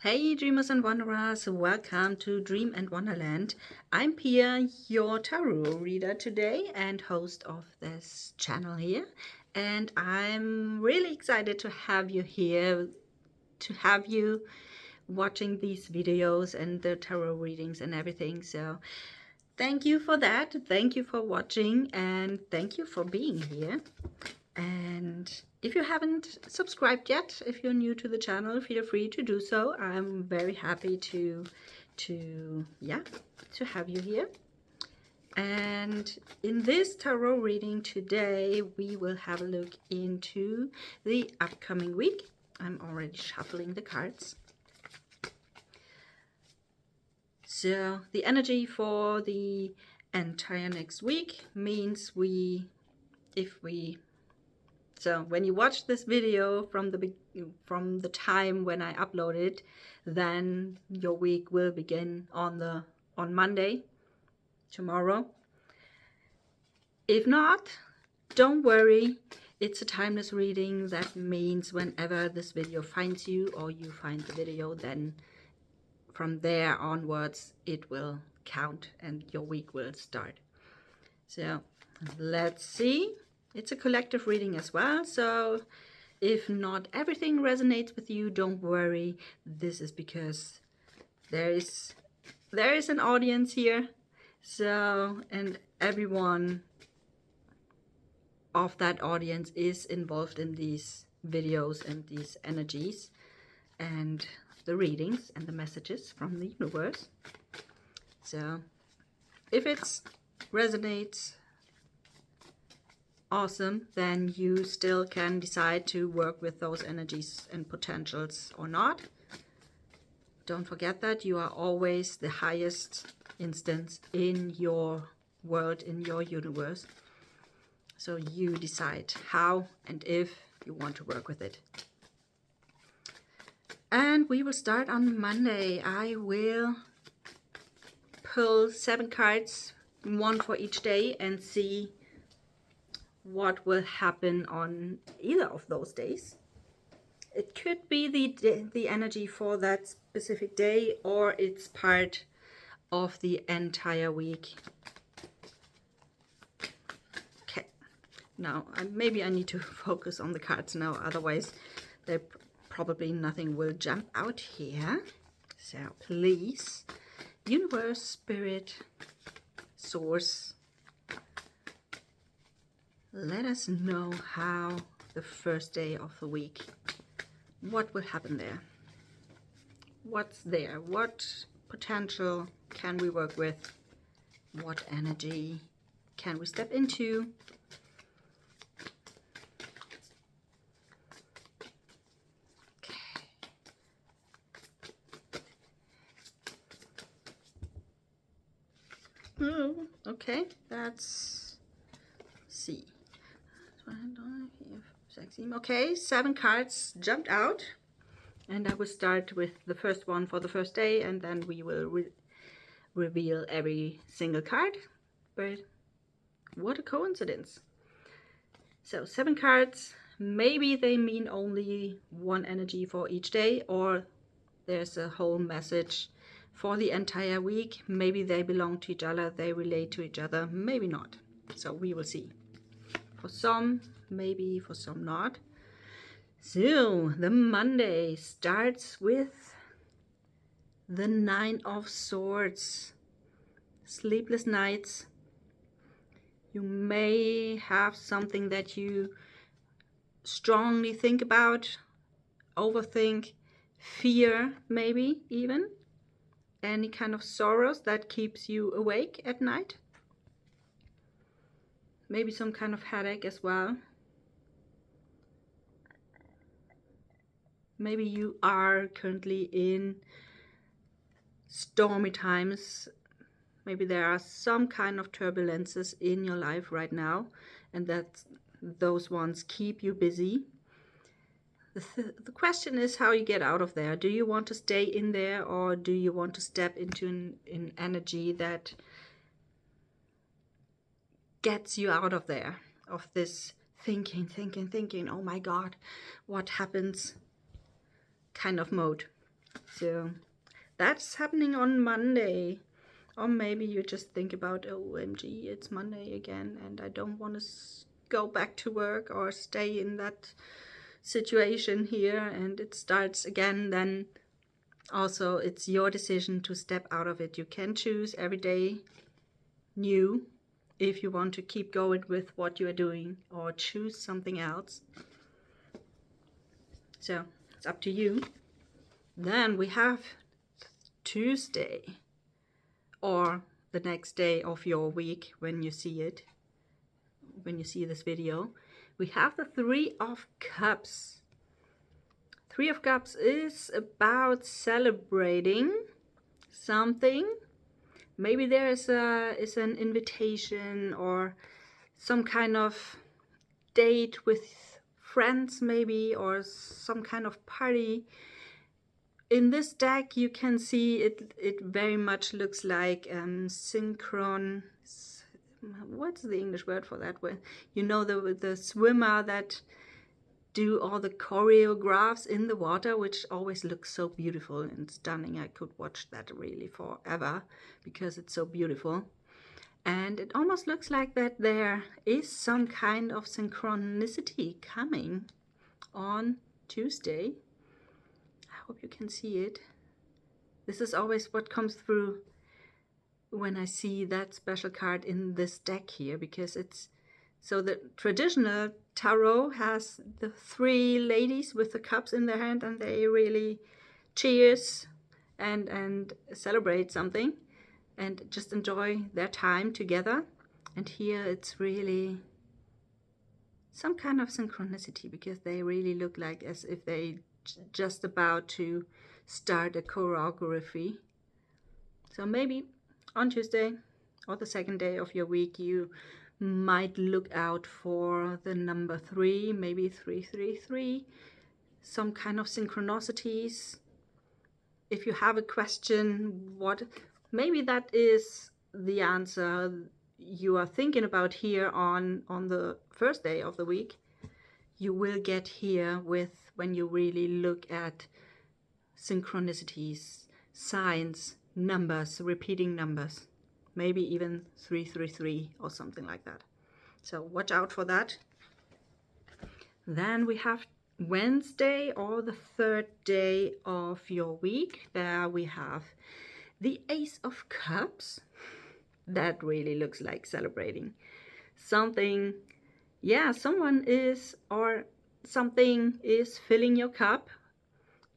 Hey dreamers and wanderers, welcome to Dream and Wonderland. I'm Pia, your tarot reader today and host of this channel here. And I'm really excited to have you here, to have you watching these videos and the tarot readings and everything. So thank you for that. Thank you for watching and thank you for being here. And if you haven't subscribed yet, if you're new to the channel, feel free to do so. I'm very happy to have you here. And in this tarot reading today, we will have a look into the upcoming week. I'm already shuffling the cards. So the energy for the entire next week means So when you watch this video from the time when I upload it, then your week will begin on Monday, tomorrow. If not, don't worry. It's a timeless reading. That means whenever this video finds you or you find the video, then from there onwards it will count and your week will start. So let's see. It's a collective reading as well, so if not everything resonates with you, don't worry. This is because there is an audience here, so and everyone of that audience is involved in these videos and these energies and the readings and the messages from the universe. So if it resonates, awesome, then you still can decide to work with those energies and potentials or not. Don't forget that you are always the highest instance in your world, in your universe. So you decide how and if you want to work with it. And we will start on Monday. I will pull 7 cards, one for each day, and see what will happen on either of those days. It could be the energy for that specific day, or it's part of the entire week. Okay, now maybe I need to focus on the cards now, otherwise there probably nothing will jump out here. So please, universe, spirit, source, let us know how the first day of the week, what will happen there? What's there? What potential can we work with? What energy can we step into? Okay. Oh, okay, let's see. Okay, 7 cards jumped out, and I will start with the first one for the first day, and then we will reveal every single card. But what a coincidence. So 7 cards, maybe they mean only one energy for each day, or there's a whole message for the entire week. Maybe they belong to each other, they relate to each other, maybe not. So we will see. For some, maybe, for some not. So the Monday starts with the 9 of Swords. Sleepless nights. You may have something that you strongly think about, overthink, fear, maybe even. Any kind of sorrows that keeps you awake at night. Maybe some kind of headache as well. Maybe you are currently in stormy times. Maybe there are some kind of turbulences in your life right now, and that those ones keep you busy. The question is how you get out of there. Do you want to stay in there, or do you want to step into an energy that gets you out of there, of this thinking, oh my God, what happens kind of mode. So that's happening on Monday. Or maybe you just think about, OMG, it's Monday again and I don't want to go back to work or stay in that situation here and it starts again. Then also it's your decision to step out of it. You can choose every day new if you want to keep going with what you are doing or choose something else. So it's up to you. Then we have Tuesday, or the next day of your week when you see it, when you see this video. We have the Three of Cups. Three of Cups is about celebrating something. Maybe there is an invitation or some kind of date with friends maybe, or some kind of party. In this deck you can see it very much looks like synchron. What's the English word for that one? You know, the swimmer that do all the choreographs in the water, which always looks so beautiful and stunning. I could watch that really forever because it's so beautiful. And it almost looks like that there is some kind of synchronicity coming on Tuesday. I hope you can see it. This is always what comes through when I see that special card in this deck here, because it's so the traditional tarot has the three ladies with the cups in their hand and they really cheers and celebrate something and just enjoy their time together. And here it's really some kind of synchronicity because they really look like as if they just about to start a choreography. So maybe on Tuesday or the second day of your week you might look out for the number 3, maybe 333, some kind of synchronicities. If you have a question, maybe that is the answer you are thinking about here on the first day of the week, you will get here with when you really look at synchronicities, signs, numbers, repeating numbers, maybe even 333 or something like that. So watch out for that. Then we have Wednesday, or the third day of your week. There we have the Ace of Cups. That really looks like celebrating something. Yeah, someone is or something is filling your cup.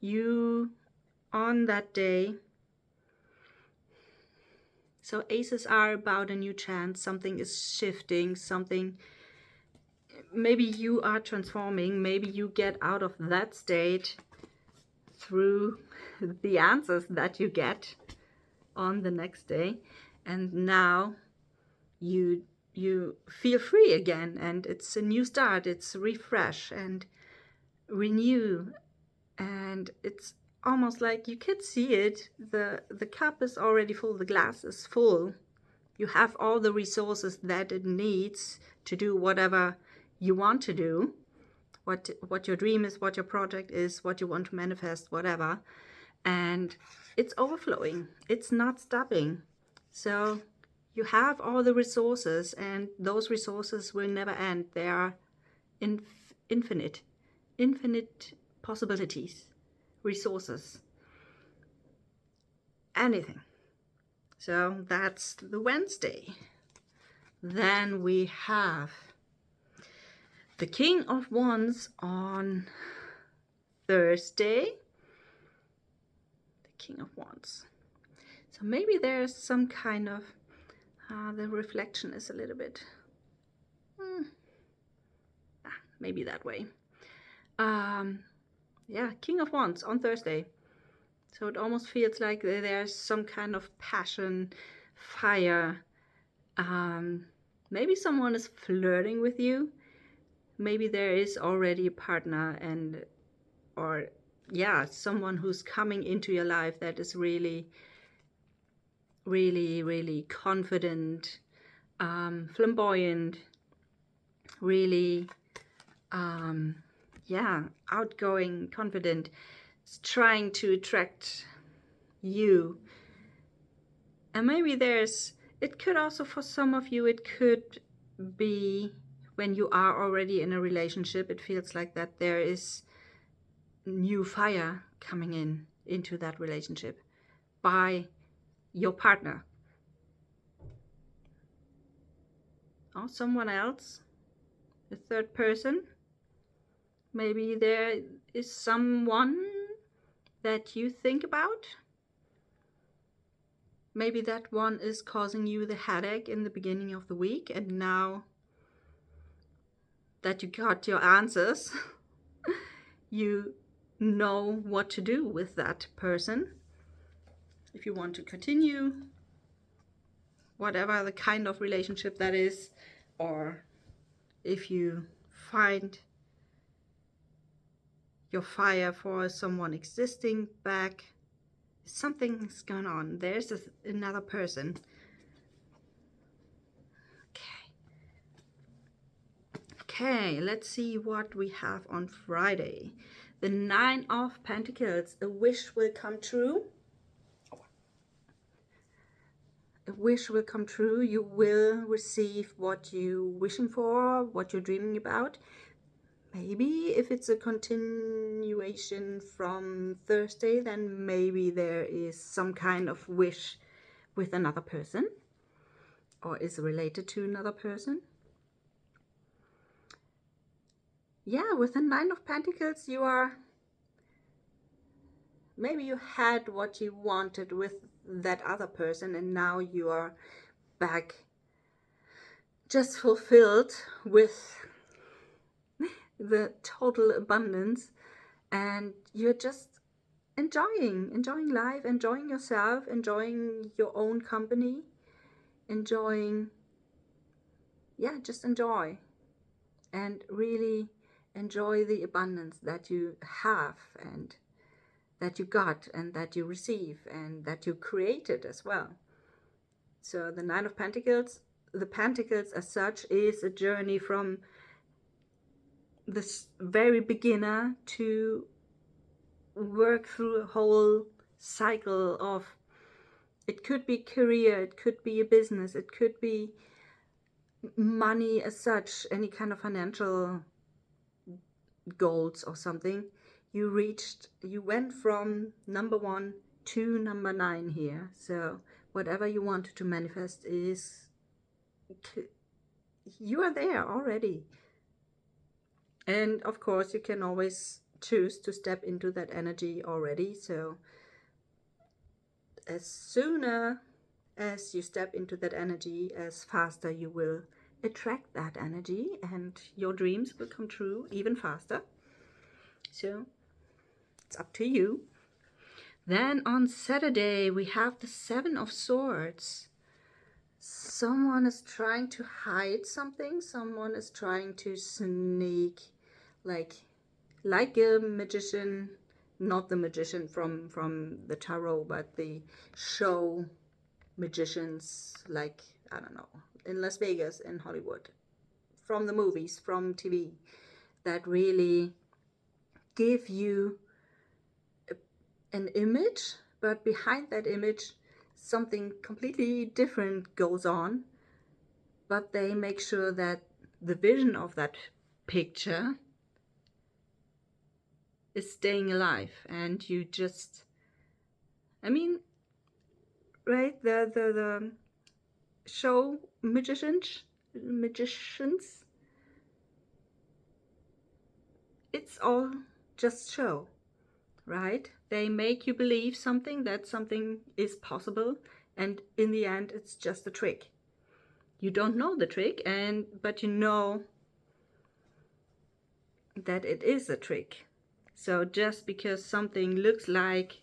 You on that day. So aces are about a new chance. Something is shifting, something, maybe you are transforming, maybe you get out of that state through the answers that you get on the next day, and now you feel free again, and it's a new start, it's refresh and renew, and it's almost like you could see it, the cup is already full, the glass is full. You have all the resources that it needs to do whatever you want to do, what your dream is, what your project is, what you want to manifest, whatever. And it's overflowing, it's not stopping. So you have all the resources, and those resources will never end. They are infinite possibilities, resources, anything. So that's the Wednesday. Then we have the King of Wands on Thursday. The King of Wands. So maybe there's some kind of, the reflection is a little bit, maybe that way. Yeah, King of Wands on Thursday. So it almost feels like there's some kind of passion, fire. Maybe someone is flirting with you. Maybe there is already a partner, or yeah, someone who's coming into your life that is really, really, really confident, flamboyant, really, yeah, outgoing, confident, trying to attract you. And maybe it could also, for some of you, it could be when you are already in a relationship, it feels like that there is new fire coming into that relationship by your partner or someone else, a third person. Maybe there is someone that you think about. Maybe that one is causing you the headache in the beginning of the week, and now that you got your answers, you know what to do with that person. If you want to continue, whatever the kind of relationship that is, or if you find your fire for someone existing back, something's going on. There's another person. Okay, let's see what we have on Friday. The 9 of Pentacles. A wish will come true. A wish will come true. You will receive what you're wishing for, what you're dreaming about. Maybe if it's a continuation from Thursday, then maybe there is some kind of wish with another person or is related to another person. Yeah, with the 9 of Pentacles, maybe you had what you wanted with that other person, and now you are back just fulfilled with the total abundance, and you're just enjoying life, enjoying yourself, enjoying your own company, just enjoy, and really enjoy the abundance that you have, and that you got, and that you receive, and that you created as well. So the 9 of Pentacles, the Pentacles as such, is a journey from this very beginner to work through a whole cycle of, it could be career, it could be a business, it could be money as such, any kind of financial goals or something. You went from number 1 to number 9 here. So whatever you wanted to manifest you are there already. And of course you can always choose to step into that energy already. So as sooner as you step into that energy, as faster you will attract that energy, and your dreams will come true even faster. So it's up to you. Then on Saturday we have the 7 of Swords. Someone is trying to hide something. Someone is trying to sneak, like a magician, not the magician from the tarot, but the show magicians, like, I don't know, in Las Vegas, in Hollywood, from the movies, from TV, that really give you an image, but behind that image something completely different goes on, but they make sure that the vision of that picture is staying alive. And you just, I mean, right, the show magicians, it's all just show, right? They make you believe something, that something is possible, and in the end it's just a trick. You don't know the trick, but you know that it is a trick. So just because something looks like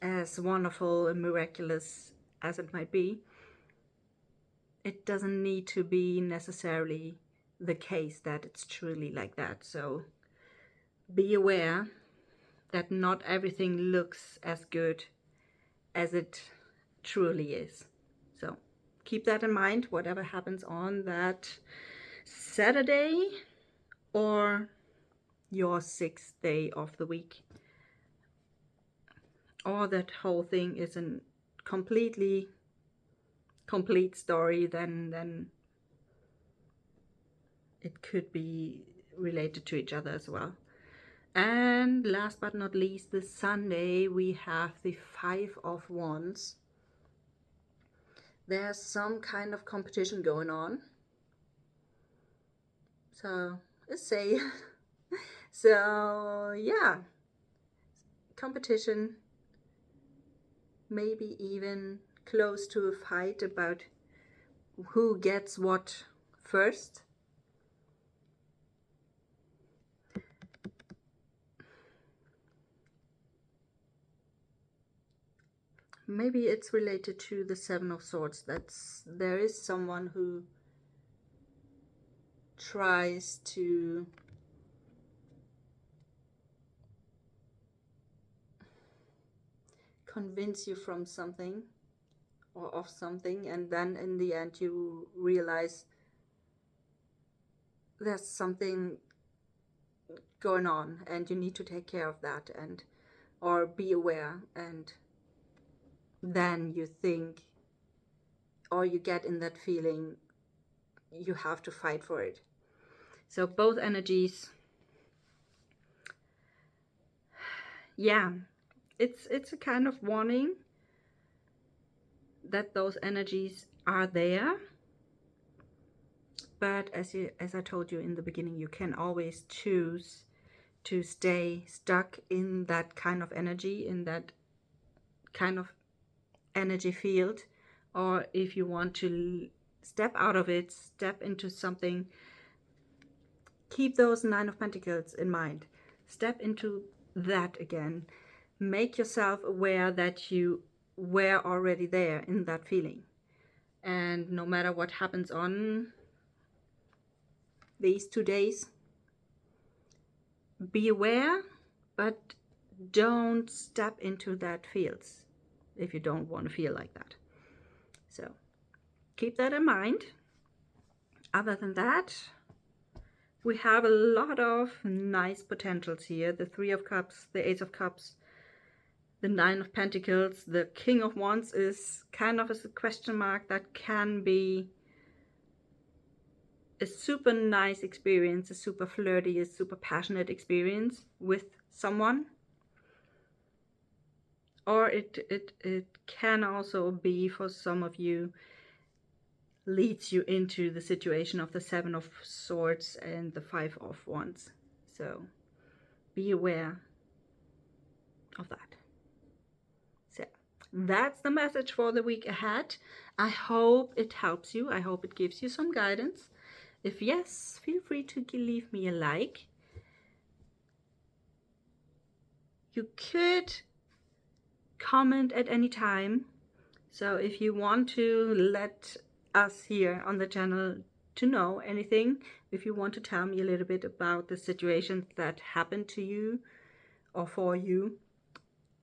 as wonderful and miraculous as it might be, it doesn't need to be necessarily the case that it's truly like that. So be aware that not everything looks as good as it truly is. So keep that in mind, whatever happens on that Saturday or your 6th day of the week. or that whole thing is a completely complete story, then it could be related to each other as well. And last but not least, this Sunday we have the Five of Wands. There's some kind of competition going on, so let's say so yeah, competition, maybe even close to a fight about who gets what first. Maybe it's related to the Seven of Swords. There is someone who tries to convince you from something or of something, and then in the end you realize there's something going on and you need to take care of that, and or be aware, and then you think, or you get in that feeling, you have to fight for it. So both energies, yeah, it's a kind of warning that those energies are there. But as I told you in the beginning, you can always choose to stay stuck in that kind of energy, in that kind of energy field, or if you want to step out of it, step into something, keep those Nine of Pentacles in mind. Step into that again. Make yourself aware that you were already there in that feeling. And no matter what happens on these 2 days, be aware, but don't step into that field if you don't want to feel like that. So keep that in mind. Other than that, we have a lot of nice potentials here. The Three of Cups, the Ace of Cups, the Nine of Pentacles, the King of Wands is kind of a question mark. That can be a super nice experience, a super flirty, a super passionate experience with someone. Or it can also be, for some of you, leads you into the situation of the Seven of Swords and the Five of Wands. So be aware of that. So that's the message for the week ahead. I hope it helps you. I hope it gives you some guidance. If yes, feel free to leave me a like. You could comment at any time. So if you want to let us here on the channel to know anything, if you want to tell me a little bit about the situations that happened to you or for you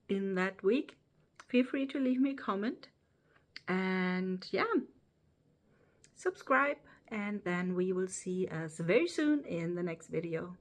in that week, feel free to leave me a comment. And yeah, subscribe, and then we will see us very soon in the next video.